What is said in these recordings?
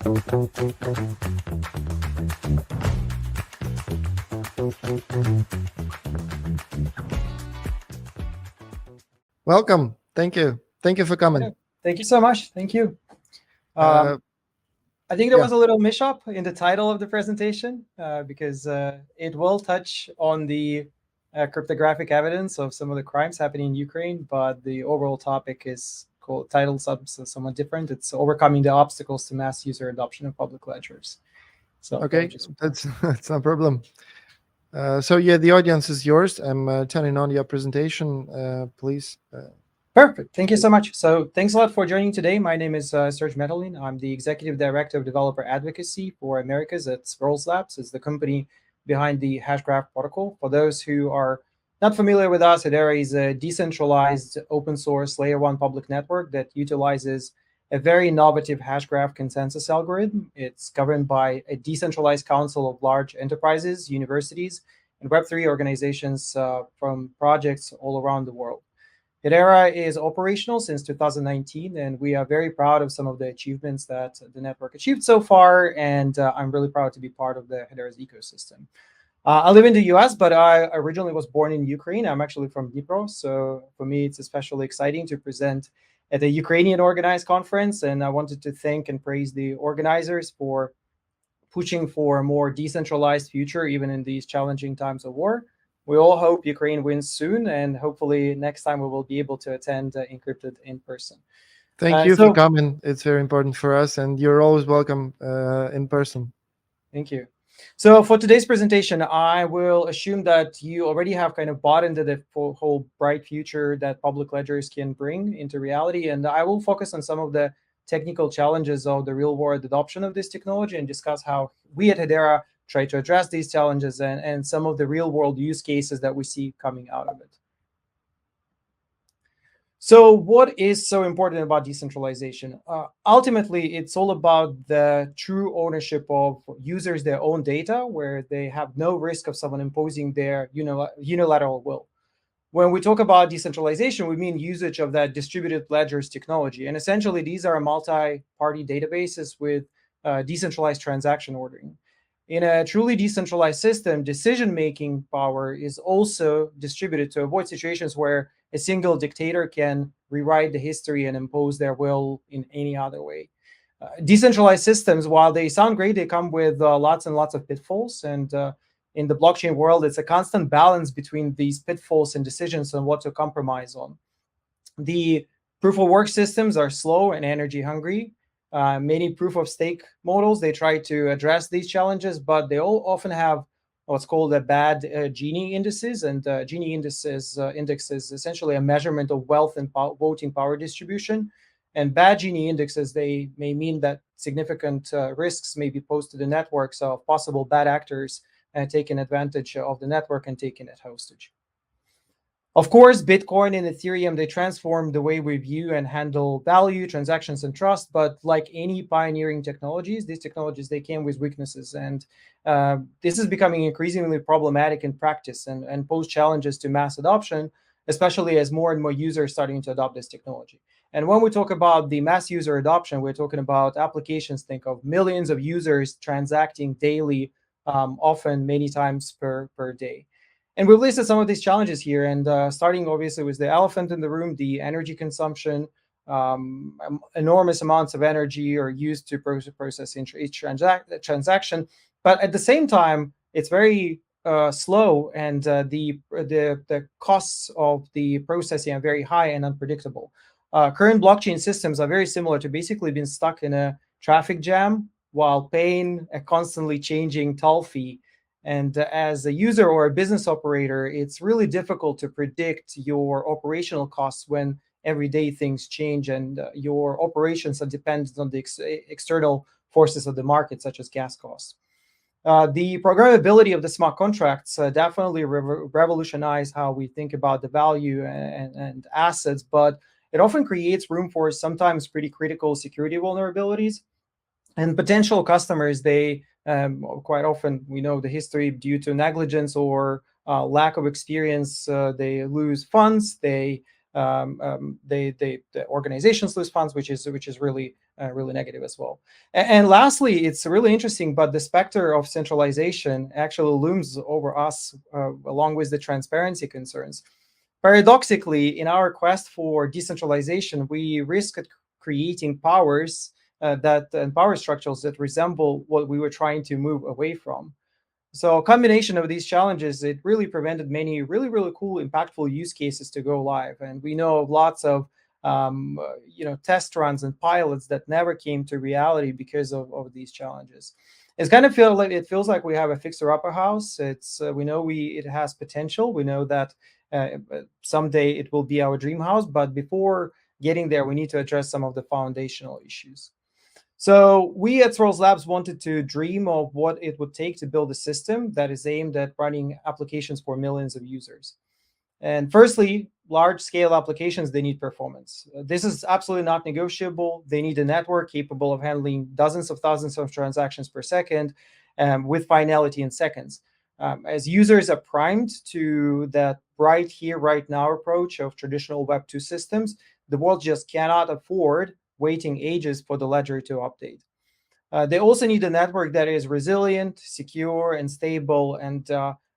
Welcome. Thank you. Thank you for coming. Yeah, thank you so much. Thank you. Uh, I think there yeah. was a little mishap in the title of the presentation because it will touch on the cryptographic evidence of some of the crimes happening in Ukraine, but the overall topic is titled somewhat different. It's overcoming the obstacles to mass user adoption of public ledgers. So Okay, that's no problem. So yeah, the audience is yours. I'm turning on your presentation, please. Perfect. Thank you so much. So thanks a lot for joining today. My name is Serg Metelin. I'm the Executive Director of Developer Advocacy for Americas at Swirls Labs. It's the company behind the Hashgraph protocol. For those who are not familiar with us, Hedera is a decentralized open source layer 1 public network that utilizes a very innovative Hashgraph consensus algorithm. It's governed by a decentralized council of large enterprises, universities, and Web3 organizations from projects all around the world. Hedera is operational since 2019, and we are very proud of some of the achievements that the network achieved so far, and I'm really proud to be part of the Hedera's ecosystem. I live in the US, but I originally was born in Ukraine. I'm actually from Dnipro, so for me, it's especially exciting to present at a Ukrainian organized conference, and I wanted to thank and praise the organizers for pushing for a more decentralized future, even in these challenging times of war. We all hope Ukraine wins soon, and hopefully next time we will be able to attend Incrypted in person. Thank you for coming. It's very important for us, and you're always welcome in person. Thank you. So for today's presentation, I will assume that you already have kind of bought into the whole bright future that public ledgers can bring into reality, and I will focus on some of the technical challenges of the real-world adoption of this technology and discuss how we at Hedera try to address these challenges and some of the real-world use cases that we see coming out of it. So what is so important about decentralization? Ultimately, it's all about the true ownership of users' their own data, where they have no risk of someone imposing their unilateral will. When we talk about decentralization, we mean usage of that distributed ledgers technology. And essentially, these are multi-party databases with decentralized transaction ordering. In a truly decentralized system, decision-making power is also distributed to avoid situations where a single dictator can rewrite the history and impose their will in any other way. Decentralized systems, while they sound great, they come with lots and lots of pitfalls. And in the blockchain world, it's a constant balance between these pitfalls and decisions on what to compromise on. The proof of work systems are slow and energy hungry. Many proof of stake models, they try to address these challenges, but they all often have what's called a bad Gini indices. And Gini index is essentially a measurement of wealth and voting power distribution. And bad Gini indexes, they may mean that significant risks may be posed to the networks of possible bad actors taking advantage of the network and taking it hostage. Of course, Bitcoin and Ethereum, they transform the way we view and handle value, transactions, and trust. But like any pioneering technologies, these technologies, they came with weaknesses. And this is becoming increasingly problematic in practice and pose challenges to mass adoption, especially as more and more users are starting to adopt this technology. And when we talk about the mass user adoption, we're talking about applications, think of millions of users transacting daily, often many times per day. And we've listed some of these challenges here, and starting obviously with the elephant in the room, the energy consumption. Enormous amounts of energy are used to process each transaction, but at the same time, it's very slow, and the costs of the processing are very high and unpredictable. Current blockchain systems are very similar to basically being stuck in a traffic jam while paying a constantly changing toll fee. And as a user or a business operator, it's really difficult to predict your operational costs when everyday things change and your operations are dependent on the external forces of the market, such as gas costs. The programmability of the smart contracts definitely revolutionized how we think about the value and assets, but it often creates room for sometimes pretty critical security vulnerabilities. And potential customers, they quite often, we know the history, due to negligence or lack of experience, they lose funds, they the organizations lose funds, which is really really negative as well. And lastly, it's really interesting, but the specter of centralization actually looms over us along with the transparency concerns. Paradoxically, in our quest for decentralization, we risk creating powers and power structures that resemble what we were trying to move away from. So a combination of these challenges, it really prevented many really, really cool, impactful use cases to go live. And we know of lots of test runs and pilots that never came to reality because of these challenges. It's kind of feels like we have a fixer-upper house. We know it has potential. We know that someday it will be our dream house. But before getting there, we need to address some of the foundational issues. So we at Swirls Labs wanted to dream of what it would take to build a system that is aimed at running applications for millions of users. And firstly, large-scale applications, they need performance. This is absolutely not negotiable. They need a network capable of handling dozens of thousands of transactions per second with finality in seconds. As users are primed to that right here, right now approach of traditional Web 2 systems, the world just cannot afford waiting ages for the ledger to update. They also need a network that is resilient, secure, and stable. And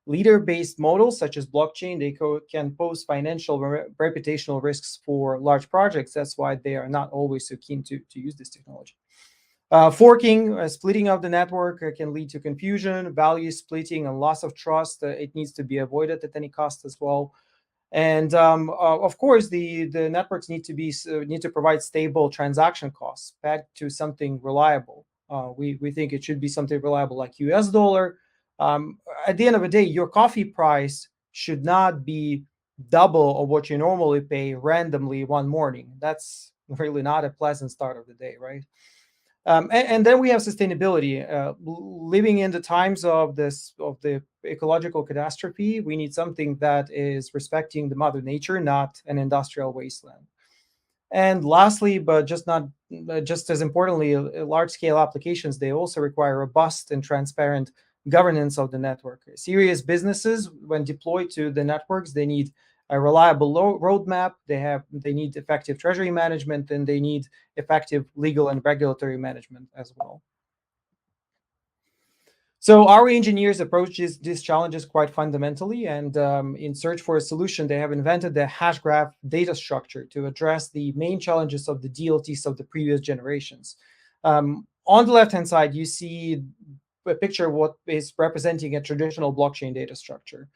leader-based models such as blockchain, they can pose financial, reputational risks for large projects. That's why they are not always so keen to use this technology. Forking, splitting of the network can lead to confusion, value splitting, and loss of trust. It needs to be avoided at any cost as well. And of course, the networks need to provide stable transaction costs pegged to something reliable. We think it should be something reliable like US dollar. At the end of the day, your coffee price should not be double of what you normally pay randomly one morning. That's really not a pleasant start of the day, right? And then we have sustainability. Living in the times of the ecological catastrophe, we need something that is respecting the mother nature, not an industrial wasteland. And lastly, but just as importantly, large-scale applications, they also require robust and transparent governance of the network. Serious businesses, when deployed to the networks, they need a reliable roadmap. They need effective treasury management, and they need effective legal and regulatory management as well. So our engineers approach these challenges quite fundamentally, and in search for a solution, they have invented the hash graph data structure to address the main challenges of the DLTs of the previous generations. On the left-hand side, you see a picture of what is representing a traditional blockchain data structure.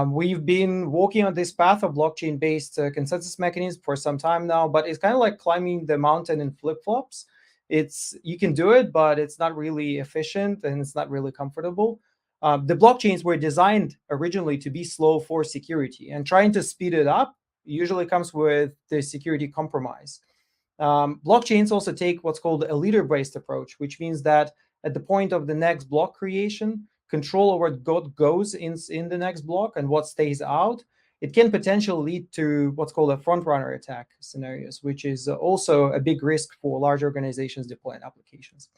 We've been walking on this path of blockchain-based consensus mechanisms for some time now, but it's kind of like climbing the mountain in flip-flops. You can do it, but it's not really efficient and it's not really comfortable. The blockchains were designed originally to be slow for security, and trying to speed it up usually comes with the security compromise. Blockchains also take what's called a leader-based approach, which means that at the point of the next block creation, control over what goes in the next block and what stays out, it can potentially lead to what's called a front-runner attack scenarios, which is also a big risk for large organizations deploying applications.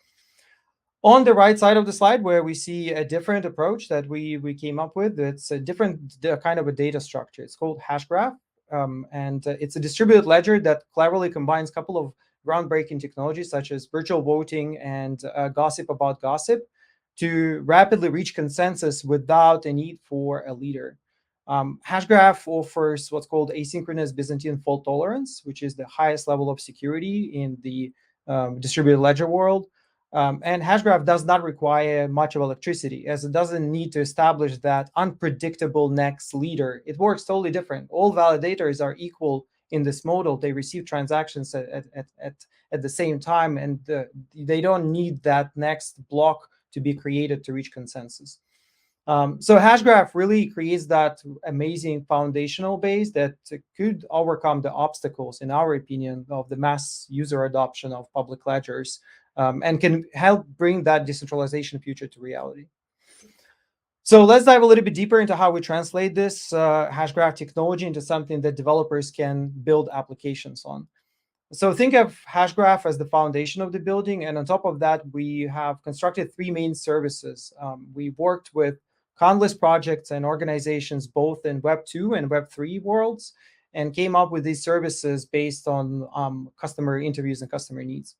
On the right side of the slide, where we see a different approach that we came up with, it's a different kind of a data structure. It's called hash graph, and it's a distributed ledger that cleverly combines a couple of groundbreaking technologies such as virtual voting and gossip about gossip to rapidly reach consensus without a need for a leader. Hashgraph offers what's called asynchronous Byzantine fault tolerance, which is the highest level of security in the distributed ledger world. And Hashgraph does not require much of electricity, as it doesn't need to establish that unpredictable next leader. It works totally different. All validators are equal in this model. They receive transactions at the same time, and they don't need that next block to be created to reach consensus. So Hashgraph really creates that amazing foundational base that could overcome the obstacles, in our opinion, of the mass user adoption of public ledgers, and can help bring that decentralization future to reality. So let's dive a little bit deeper into how we translate this Hashgraph technology into something that developers can build applications on. So think of Hashgraph as the foundation of the building, and on top of that, we have constructed three main services. We've worked with countless projects and organizations, both in Web 2 and Web 3 worlds, and came up with these services based on customer interviews and customer needs.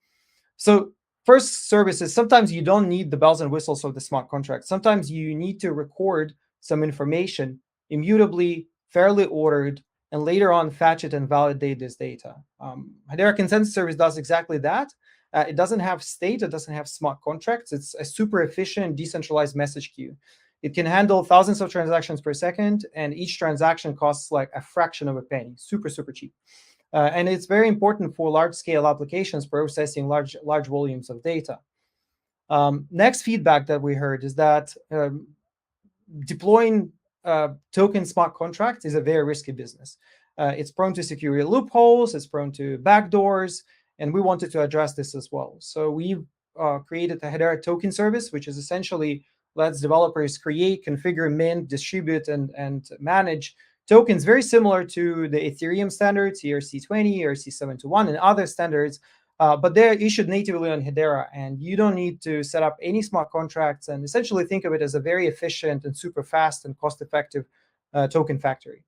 So first services, sometimes you don't need the bells and whistles of the smart contract. Sometimes you need to record some information immutably, fairly ordered, and later on fetch it and validate this data. Hedera Consensus Service does exactly that. It doesn't have state, it doesn't have smart contracts. It's a super efficient decentralized message queue. It can handle thousands of transactions per second, and each transaction costs like a fraction of a penny. Super, super cheap. And it's very important for large-scale applications processing large volumes of data. Next feedback that we heard is that deploying token smart contracts is a very risky business. It's prone to security loopholes, it's prone to backdoors, and we wanted to address this as well. So we've created the Hedera token service, which is essentially lets developers create, configure, mint, distribute, and manage tokens very similar to the Ethereum standards, ERC20, ERC721, and other standards, but they're issued natively on Hedera, and you don't need to set up any smart contracts, and essentially think of it as a very efficient and super fast and cost-effective token factory.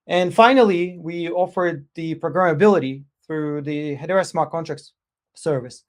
And finally, we offered the programmability through the Hedera Smart Contracts service.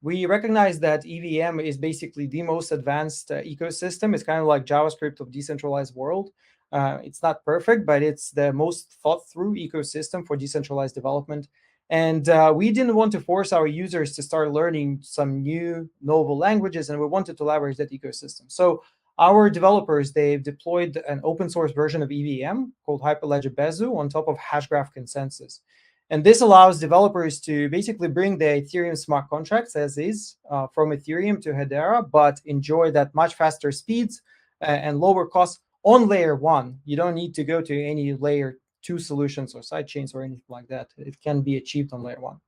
We recognize that EVM is basically the most advanced ecosystem. It's kind of like JavaScript of decentralized world. It's not perfect, but it's the most thought through ecosystem for decentralized development. And we didn't want to force our users to start learning some new novel languages, and we wanted to leverage that ecosystem. So our developers, they've deployed an open source version of EVM called Hyperledger Bezu on top of Hashgraph Consensus. And this allows developers to basically bring the Ethereum smart contracts as is from Ethereum to Hedera, but enjoy that much faster speeds and lower costs on layer one. You don't need to go to any layer two solutions or sidechains or anything like that. It can be achieved on layer one.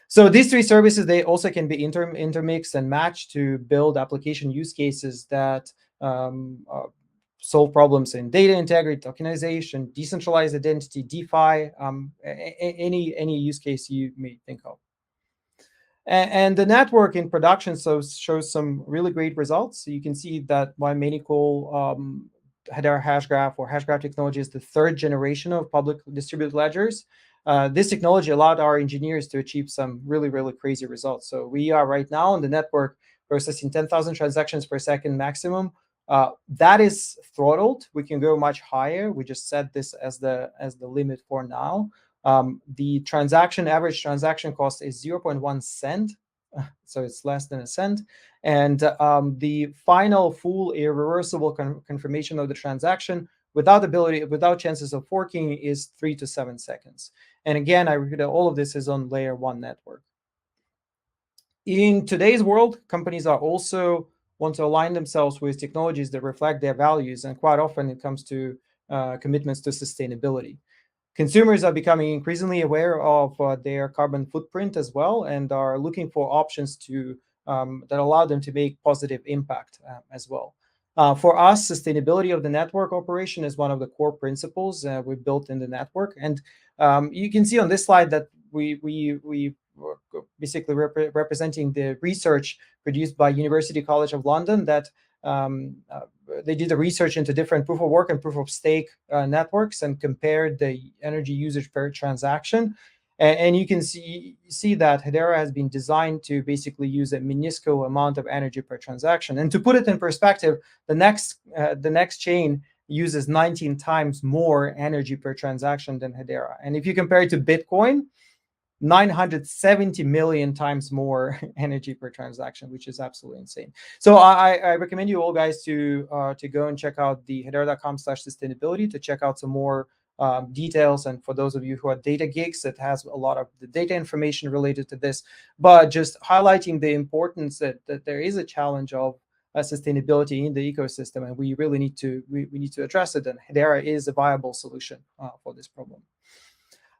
So these three services, they also can be intermixed and matched to build application use cases that solve problems in data integrity, tokenization, decentralized identity, DeFi, any use case you may think of. And the network in production shows some really great results. So you can see that why many call Hedera Hashgraph or Hashgraph technology is the third generation of public distributed ledgers. This technology allowed our engineers to achieve some really, really crazy results. So we are right now on the network processing 10,000 transactions per second maximum. That is throttled. We can go much higher. We just set this as the limit for now. The average transaction cost is 0.1 cent, so it's less than a cent. And the final full irreversible confirmation of the transaction without chances of forking is 3 to 7 seconds. And again, I repeat, all of this is on layer one network. In today's world, companies are also want to align themselves with technologies that reflect their values, and quite often it comes to commitments to sustainability. Consumers are becoming increasingly aware of their carbon footprint as well, and are looking for options that allow them to make positive impact as well. For us, sustainability of the network operation is one of the core principles we've built in the network. And you can see on this slide that we basically representing the research produced by University College of London that they did the research into different proof of work and proof of stake networks and compared the energy usage per transaction. And you can see that Hedera has been designed to basically use a minuscule amount of energy per transaction. And to put it in perspective, the next chain uses 19 times more energy per transaction than Hedera. And if you compare it to Bitcoin, 970 million times more energy per transaction, which is absolutely insane. So I recommend you all guys to go and check out the hedera.com/sustainability to check out some more details. And for those of you who are data geeks, it has a lot of the data information related to this, but just highlighting the importance that there is a challenge of sustainability in the ecosystem, and we really need to address it. And Hedera is a viable solution for this problem.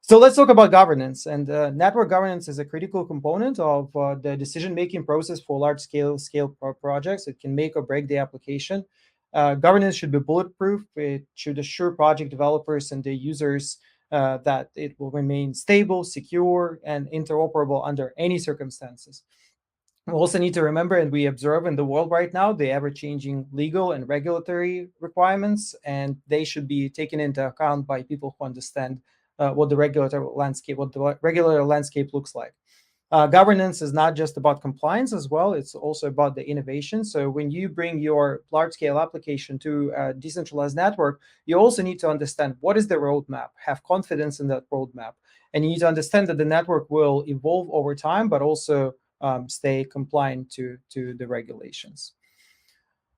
So let's talk about governance. And network governance is a critical component of the decision-making process for large-scale projects. It can make or break the application. Governance should be bulletproof. It should assure project developers and the users that it will remain stable, secure, and interoperable under any circumstances. We also need to remember, and we observe in the world right now, the ever-changing legal and regulatory requirements, and they should be taken into account by people who understand what the regulatory landscape looks like. Governance is not just about compliance as well, it's also about the innovation. So when you bring your large-scale application to a decentralized network, you also need to understand what is the roadmap, have confidence in that roadmap, and you need to understand that the network will evolve over time, but also stay compliant to the regulations.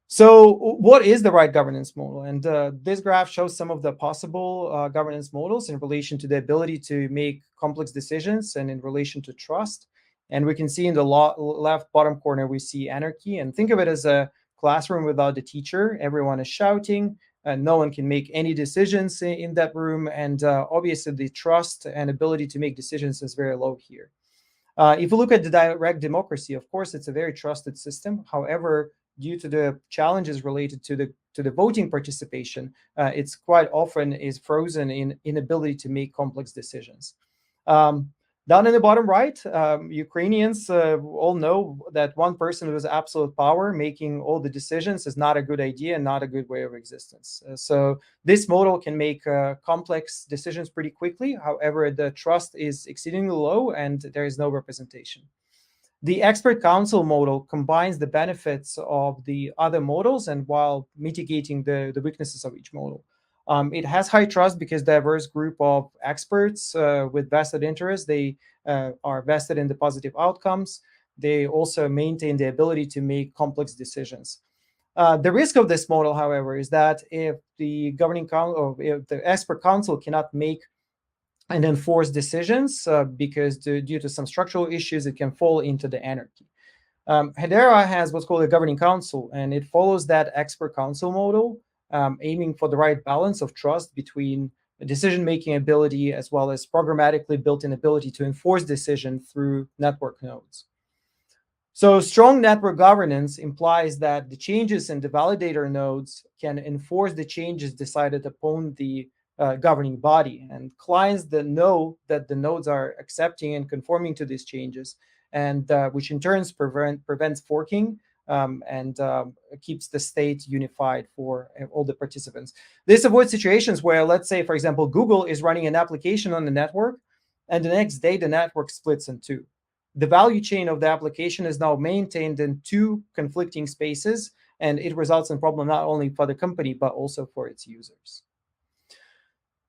So what is the right governance model? And this graph shows some of the possible governance models in relation to the ability to make complex decisions and in relation to trust. And we can see in the left bottom corner, we see anarchy. And think of it as a classroom without the teacher. Everyone is shouting, and no one can make any decisions in that room. And obviously, the trust and ability to make decisions is very low here. If you look at the direct democracy, of course, it's a very trusted system. However, due to the challenges related to the voting participation, it's quite often is frozen in inability to make complex decisions. Down in the bottom right, Ukrainians all know that one person with absolute power making all the decisions is not a good idea and not a good way of existence. So this model can make complex decisions pretty quickly. However, the trust is exceedingly low and there is no representation. The expert council model combines the benefits of the other models and while mitigating the weaknesses of each model. It has high trust because diverse group of experts with vested interests, they are vested in the positive outcomes. They also maintain the ability to make complex decisions. The risk of this model, however, is that if the governing council or if the expert council cannot make and enforce decisions because due to some structural issues, it can fall into the anarchy. Hedera has what's called a governing council, and it follows that expert council model, aiming for the right balance of trust between decision-making ability as well as programmatically built-in ability to enforce decision through network nodes. So strong network governance implies that the changes in the validator nodes can enforce the changes decided upon the governing body, and clients that know that the nodes are accepting and conforming to these changes, and which in turn prevents forking and keeps the state unified for all the participants. This avoids situations where, let's say, for example, Google is running an application on the network, and the next day the network splits in two. The value chain of the application is now maintained in two conflicting spaces, and it results in problem not only for the company, but also for its users.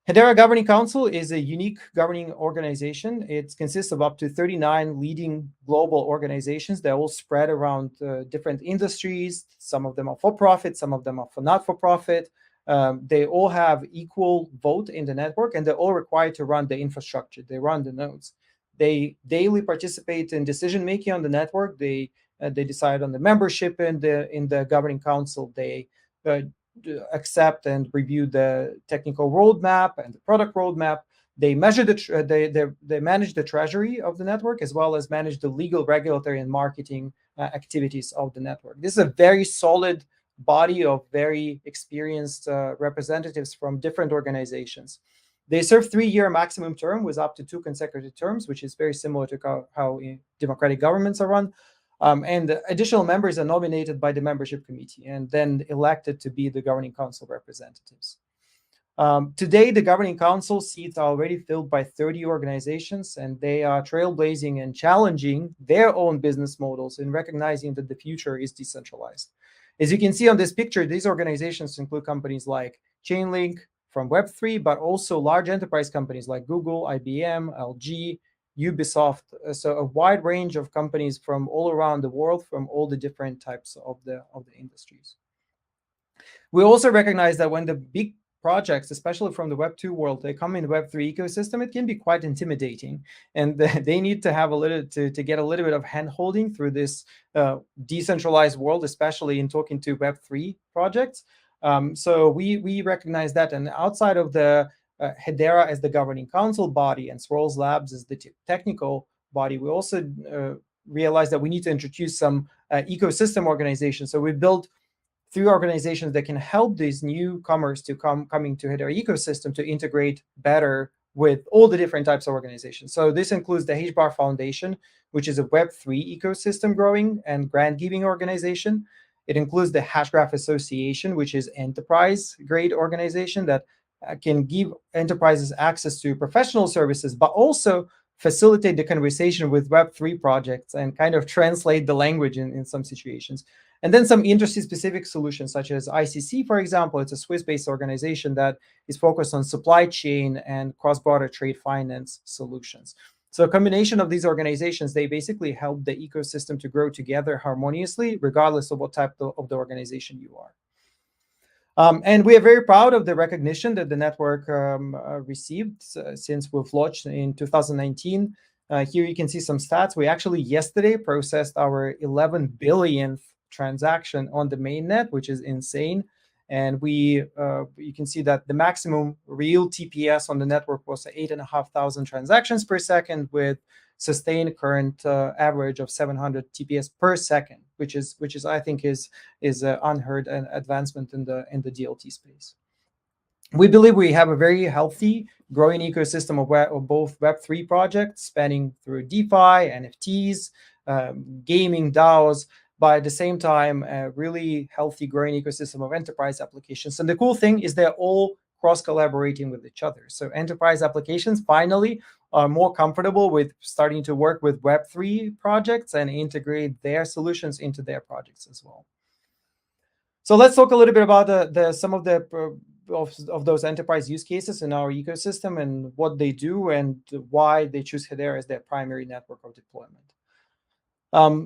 Hedera Governing Council is a unique governing organization. It consists of up to 39 leading global organizations that all spread around different industries. Some of them are for-profit, some of them are for not-for-profit. They all have equal vote in the network, and they're all required to run the infrastructure. They run the nodes. They daily participate in decision-making on the network. They decide on the membership in the governing council. They accept and review the technical roadmap and the product roadmap. They measure they manage the treasury of the network as well as manage the legal, regulatory, and marketing activities of the network. This is a very solid body of very experienced representatives from different organizations. They serve 3-year maximum term with up to 2 consecutive terms, which is very similar to how democratic governments are run. And additional members are nominated by the membership committee and then elected to be the governing council representatives. Today, the governing council seats are already filled by 30 organizations, and they are trailblazing and challenging their own business models in recognizing that the future is decentralized. As you can see on this picture, these organizations include companies like Chainlink from Web3, but also large enterprise companies like Google, IBM, LG, Ubisoft, so a wide range of companies from all around the world, from all the different types of the industries. We also recognize that when the big projects, especially from the Web2 world, they come in the Web3 ecosystem, it can be quite intimidating, and they need to have a little to get a little bit of hand-holding through this decentralized world, especially in talking to Web3 projects. So we recognize that, and outside of the Hedera as the governing council body and Swirls Labs as the technical body, we also realize that we need to introduce some ecosystem organizations. So we built 3 organizations that can help these newcomers to coming to Hedera ecosystem to integrate better with all the different types of organizations. So this includes the HBAR Foundation, which is a Web3 ecosystem growing and grant giving organization. It includes the Hashgraph Association, which is enterprise grade organization that can give enterprises access to professional services, but also facilitate the conversation with Web3 projects and kind of translate the language in some situations. And then some industry-specific solutions, such as ICC, for example. It's a Swiss-based organization that is focused on supply chain and cross-border trade finance solutions. So a combination of these organizations, they basically help the ecosystem to grow together harmoniously, regardless of what type of the organization you are. And we are very proud of the recognition that the network received since we've launched in 2019. Here you can see some stats. We actually yesterday processed our 11 billionth transaction on the mainnet, which is insane. And you can see that the maximum real TPS on the network was 8,500 transactions per second, with sustained current average of 700 TPS per second, which is I think is unheard an advancement in the DLT space. We believe we have a very healthy, growing ecosystem of both Web3 projects spanning through DeFi, NFTs, gaming, DAOs, but at the same time, a really healthy, growing ecosystem of enterprise applications. And the cool thing is they're all cross-collaborating with each other. So enterprise applications finally are more comfortable with starting to work with Web3 projects and integrate their solutions into their projects as well. So let's talk a little bit about some of those enterprise use cases in our ecosystem and what they do and why they choose Hedera as their primary network of deployment.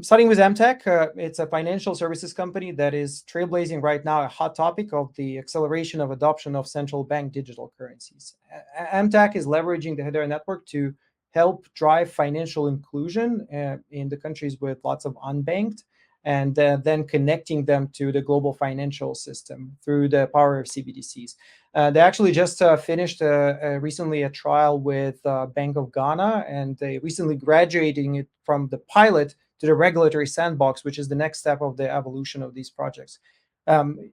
Starting with MTech, it's a financial services company that is trailblazing right now a hot topic of the acceleration of adoption of central bank digital currencies. MTech is leveraging the Hedera network to help drive financial inclusion in the countries with lots of unbanked, and then connecting them to the global financial system through the power of CBDCs. They actually just finished recently a trial with Bank of Ghana, and they recently graduating it from the pilot to the regulatory sandbox, which is the next step of the evolution of these projects.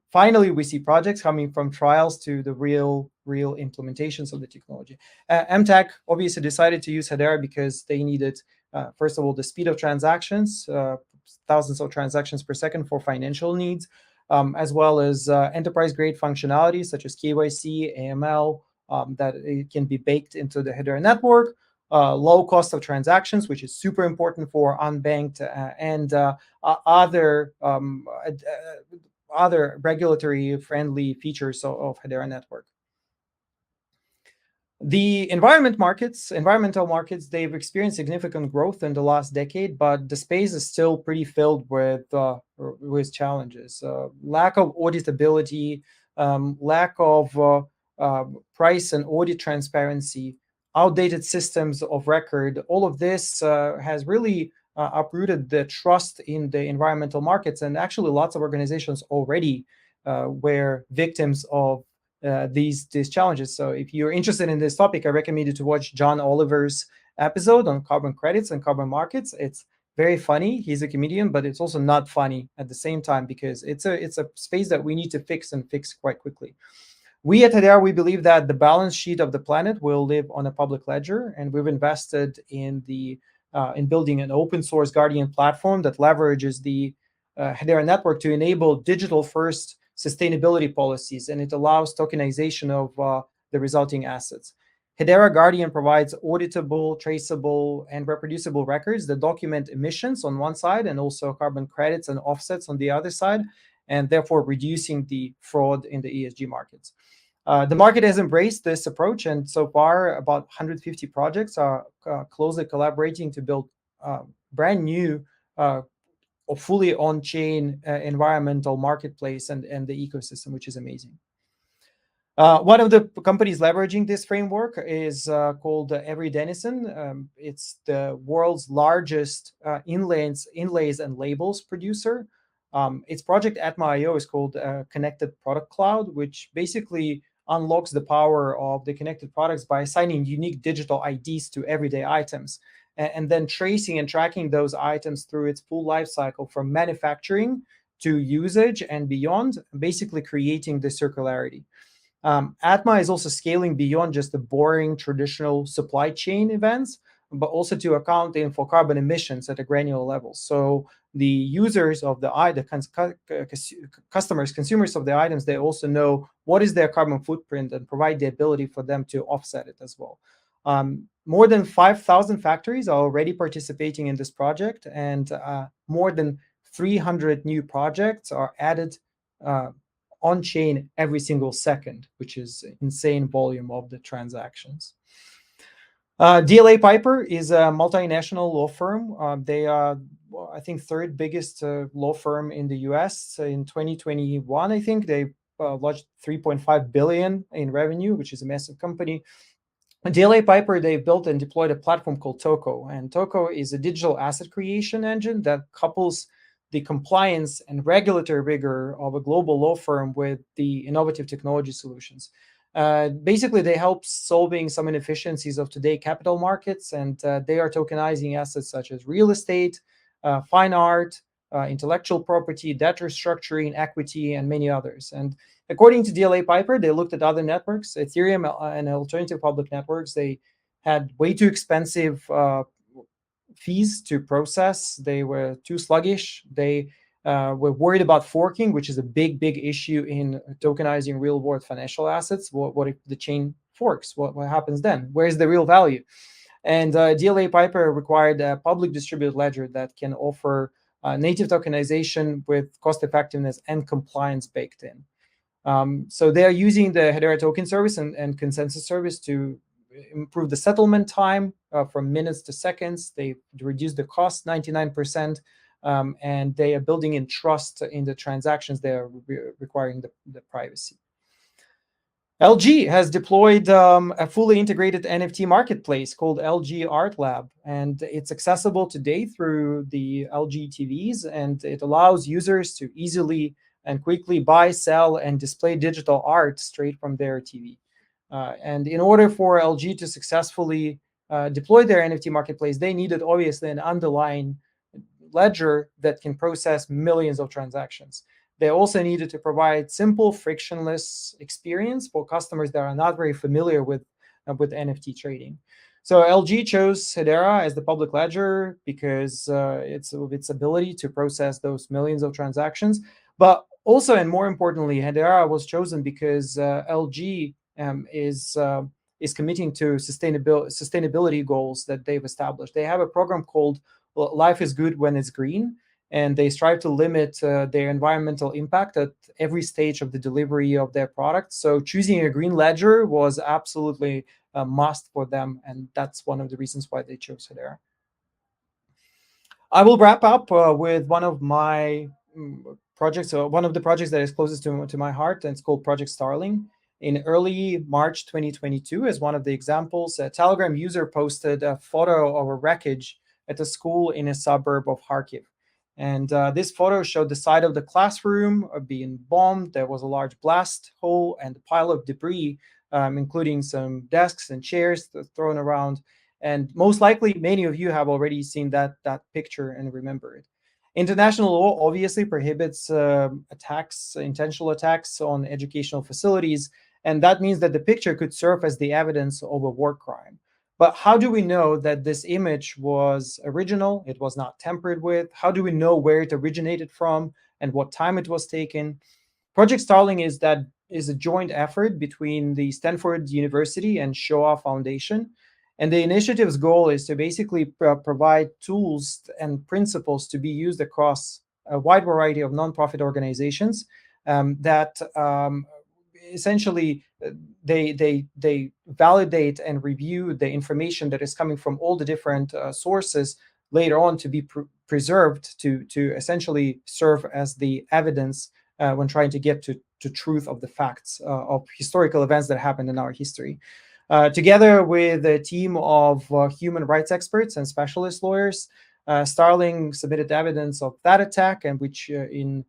Finally, we see projects coming from trials to the real implementations of the technology. MTech obviously decided to use Hedera because they needed, first of all, the speed of transactions, thousands of transactions per second for financial needs, as well as enterprise-grade functionalities such as KYC, AML, that it can be baked into the Hedera network. Low cost of transactions, which is super important for unbanked and other regulatory-friendly features of Hedera network. The environmental markets, they've experienced significant growth in the last decade, but the space is still pretty filled with challenges. Lack of auditability, lack of price and audit transparency, outdated systems of record. All of this has really uprooted the trust in the environmental markets, and actually lots of organizations already were victims of these challenges. So if you're interested in this topic, I recommend you to watch John Oliver's episode on carbon credits and carbon markets. It's very funny. He's a comedian, but it's also not funny at the same time, because it's a space that we need to fix quite quickly. We at Hedera, we believe that the balance sheet of the planet will live on a public ledger, and we've invested in building an open source Guardian platform that leverages the Hedera network to enable digital-first sustainability policies, and it allows tokenization of the resulting assets. Hedera Guardian provides auditable, traceable, and reproducible records that document emissions on one side and also carbon credits and offsets on the other side, and therefore reducing the fraud in the ESG markets. The market has embraced this approach, and so far about 150 projects are closely collaborating to build brand new or fully on-chain environmental marketplace and the ecosystem, which is amazing. One of the companies leveraging this framework is called Every Denizen. It's the world's largest inlays and labels producer. Its project Atma.io is called Connected Product Cloud, which basically unlocks the power of the connected products by assigning unique digital IDs to everyday items, and then tracing and tracking those items through its full life cycle from manufacturing to usage and beyond, basically creating the circularity. Atma is also scaling beyond just the boring traditional supply chain events. but also to accounting for carbon emissions at a granular level. So the users of customers, consumers of the items, they also know what is their carbon footprint and provide the ability for them to offset it as well. More than 5,000 factories are already participating in this project, and more than 300 new projects are added on chain every single second, which is insane volume of the transactions. DLA Piper is a multinational law firm. They are, I think, third biggest law firm in the US. In 2021, I think they lodged 3.5 billion in revenue, which is a massive company. DLA Piper, they built and deployed a platform called Toko, and Toko is a digital asset creation engine that couples the compliance and regulatory rigor of a global law firm with the innovative technology solutions. Basically, they help solving some inefficiencies of today capital markets, and they are tokenizing assets such as real estate, fine art, intellectual property, debt restructuring, equity, and many others. And according to DLA Piper, they looked at other networks, Ethereum and alternative public networks. They had way too expensive fees to process. They were too sluggish. They were worried about forking, which is a big issue in tokenizing real-world financial assets. What if the chain forks? What happens then? Where's the real value? And DLA Piper required a public distributed ledger that can offer native tokenization with cost effectiveness and compliance baked in. So they are using the Hedera token service and consensus service to improve the settlement time from minutes to seconds. They reduce the cost 99%, and they are building in trust in the transactions. They are requiring the privacy. LG has deployed a fully integrated NFT marketplace called LG Art Lab, and it's accessible today through the LG TVs, and it allows users to easily and quickly buy, sell, and display digital art straight from their TV. And in order for LG to successfully deploy their NFT marketplace, they needed obviously an underlying ledger that can process millions of transactions. They also needed to provide simple, frictionless experience for customers that are not very familiar with NFT trading. So LG chose Hedera as the public ledger because its ability to process those millions of transactions. But also, and more importantly, Hedera was chosen because LG is committing to sustainability goals that they've established. They have a program called Life is Good When It's Green, and they strive to limit their environmental impact at every stage of the delivery of their products. So choosing a green ledger was absolutely a must for them, and that's one of the reasons why they chose Hedera. I will wrap up with one of my projects, one of the projects that is closest to my heart, and it's called Project Starling. In early March 2022, as one of the examples, a Telegram user posted a photo of a wreckage at a school in a suburb of Kharkiv. And this photo showed the side of the classroom being bombed. There was a large blast hole and a pile of debris, including some desks and chairs thrown around. And most likely, many of you have already seen that picture and remember it. International law obviously prohibits intentional attacks on educational facilities, and that means that the picture could serve as the evidence of a war crime. But how do we know that this image was original? It was not tampered with. How do we know where it originated from and what time it was taken? Project Starling is a joint effort between the Stanford University and Shoah Foundation. And the initiative's goal is to basically provide tools and principles to be used across a wide variety of nonprofit organizations that essentially they validate and review the information that is coming from all the different sources later on to be preserved to essentially serve as the evidence when trying to get to truth of the facts of historical events that happened in our history. Together with a team of human rights experts and specialist lawyers, Starling submitted evidence of that attack, and which in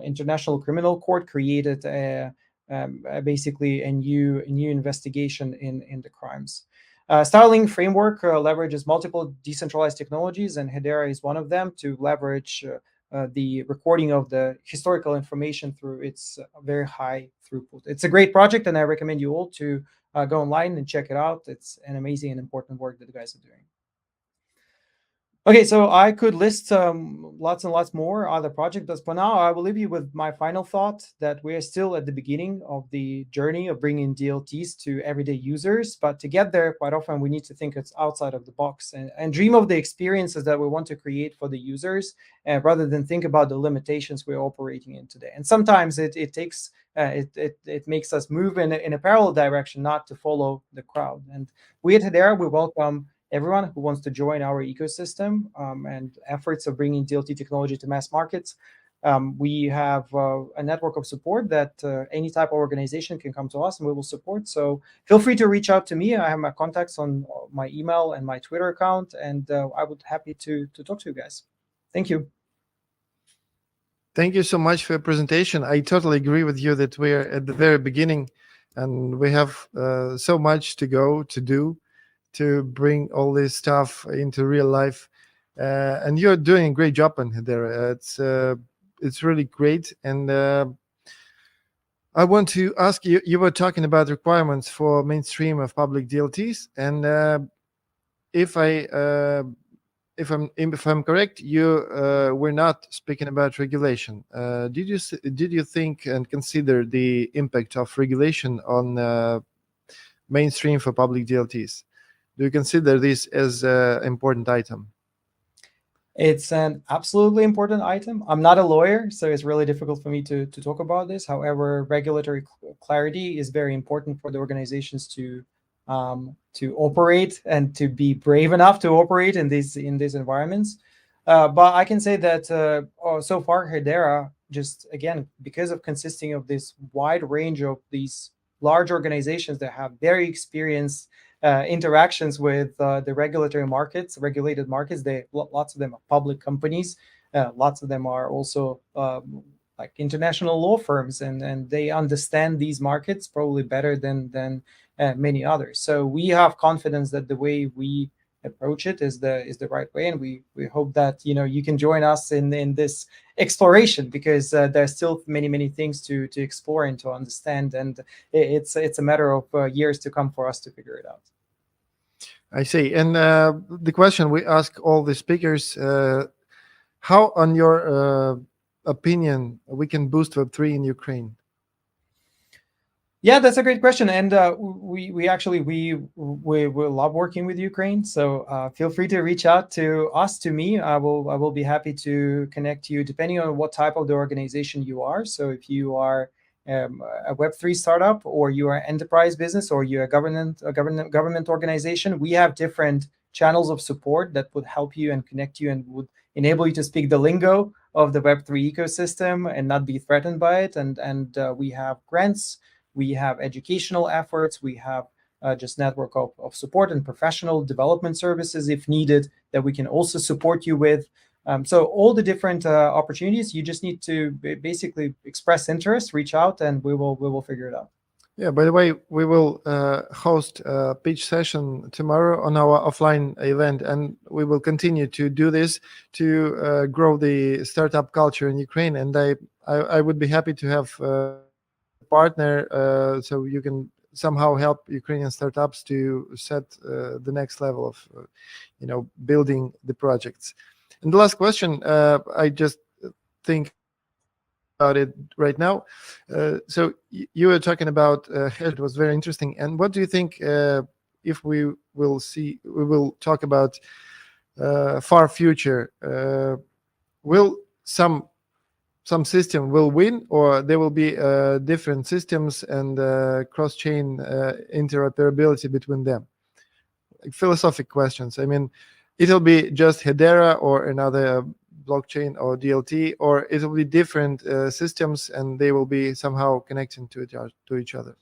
International Criminal Court created basically a new investigation in the crimes. Starling framework leverages multiple decentralized technologies, and Hedera is one of them, to leverage the recording of the historical information through its very high throughput. It's a great project, and I recommend you all to go online and check it out. It's an amazing and important work that the guys are doing. Okay, so I could list lots and lots more other projects, but for now, I will leave you with my final thought that we are still at the beginning of the journey of bringing DLTs to everyday users. But to get there, quite often we need to think it's outside of the box and dream of the experiences that we want to create for the users, rather than think about the limitations we're operating in today. And sometimes it takes it makes us move in a parallel direction, not to follow the crowd. And we at Hedera, we welcome everyone who wants to join our ecosystem and efforts of bringing DLT technology to mass markets. We have a network of support that any type of organization can come to us and we will support. So feel free to reach out to me. I have my contacts on my email and my Twitter account, and I would happy to talk to you guys. Thank you. Thank you so much for your presentation. I totally agree with you that we're at the very beginning and we have so much to go to do to bring all this stuff into real life. And you're doing a great job on Hedera. It's really great. And I want to ask you, you were talking about requirements for mainstream of public DLTs. And if I'm correct, you were not speaking about regulation. Did you think and consider the impact of regulation on mainstream for public DLTs? Do you consider this as an important item? It's an absolutely important item. I'm not a lawyer, so it's really difficult for me to talk about this. However, regulatory clarity is very important for the organizations to operate and to be brave enough to operate in these environments. But I can say that so far, Hedera, just again, because of consisting of this wide range of these large organizations that have very experienced interactions with the regulatory markets, regulated markets. Lots of them are public companies. Lots of them are also like international law firms, and they understand these markets probably better than many others. So we have confidence that the way we approach it is the right way, and we hope that you can join us in this exploration, because there's still many things to explore and to understand, and it's a matter of years to come for us to figure it out. I see. And the question we ask all the speakers: how, on your opinion, we can boost Web3 in Ukraine? Yeah, that's a great question, and we actually we love working with Ukraine. So feel free to reach out to us, to me. I will be happy to connect you depending on what type of the organization you are. So if you are a Web3 startup, or you are enterprise business, or you're a government organization, we have different channels of support that would help you and connect you and would enable you to speak the lingo of the Web3 ecosystem and not be threatened by it. And we have grants. We have educational efforts. We have just network of support and professional development services, if needed, that we can also support you with. So all the different opportunities, you just need to basically express interest, reach out, and we will figure it out. Yeah, by the way, we will host a pitch session tomorrow on our offline event, and we will continue to do this to grow the startup culture in Ukraine. And I would be happy to have partner so you can somehow help Ukrainian startups to set the next level of building the projects. And the last question, I just think about it right now. So you were talking about it was very interesting. And what do you think if we will talk about far future, will some system will win, or there will be different systems and cross-chain interoperability between them? Like philosophic questions. I mean, it'll be just Hedera or another blockchain or DLT, or it will be different systems and they will be somehow connecting to each other.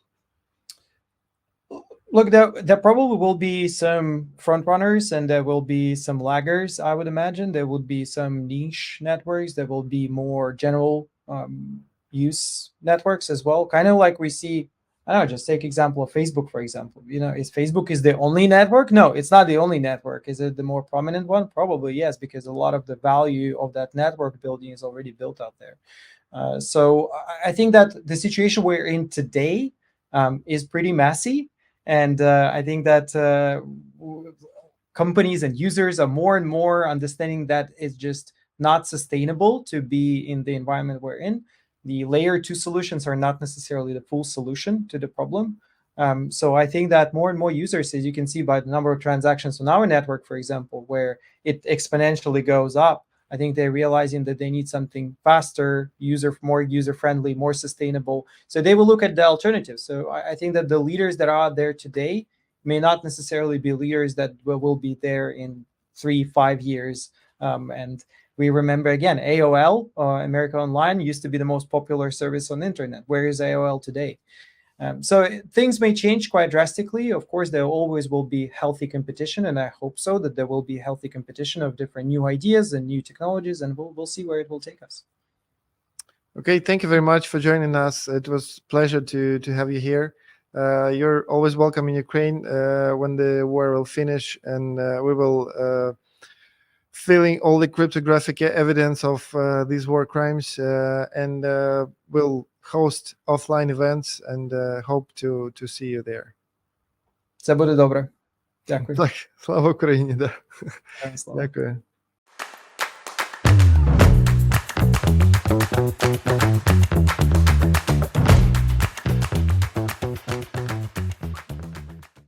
Look, there probably will be some front runners and there will be some laggers, I would imagine. There would be some niche networks. There will be more general use networks as well. Kind of like we see, I don't know, just take example of Facebook, for example. Is Facebook is the only network? No, it's not the only network. Is it the more prominent one? Probably yes, because a lot of the value of that network building is already built out there. So I think that the situation we're in today is pretty messy. And I think that companies and users are more and more understanding that it's just not sustainable to be in the environment we're in. The layer 2 solutions are not necessarily the full solution to the problem. So I think that more and more users, as you can see by the number of transactions on our network, for example, where it exponentially goes up, I think they're realizing that they need something faster, more user-friendly, more sustainable. So they will look at the alternatives. So I think that the leaders that are there today may not necessarily be leaders that will be there in 3-5 years. And we remember, again, AOL, America Online, used to be the most popular service on the internet. Where is AOL today? So things may change quite drastically. Of course, there always will be healthy competition, and I hope so, that there will be healthy competition of different new ideas and new technologies, and we'll see where it will take us. Okay, thank you very much for joining us. It was a pleasure to have you here. You're always welcome in Ukraine when the war will finish, and we will filling all the cryptographic evidence of these war crimes, and we'll host offline events, and hope to see you there. Це буде добре. Дякую. Так, слава Україні, да. Слава. Дякую.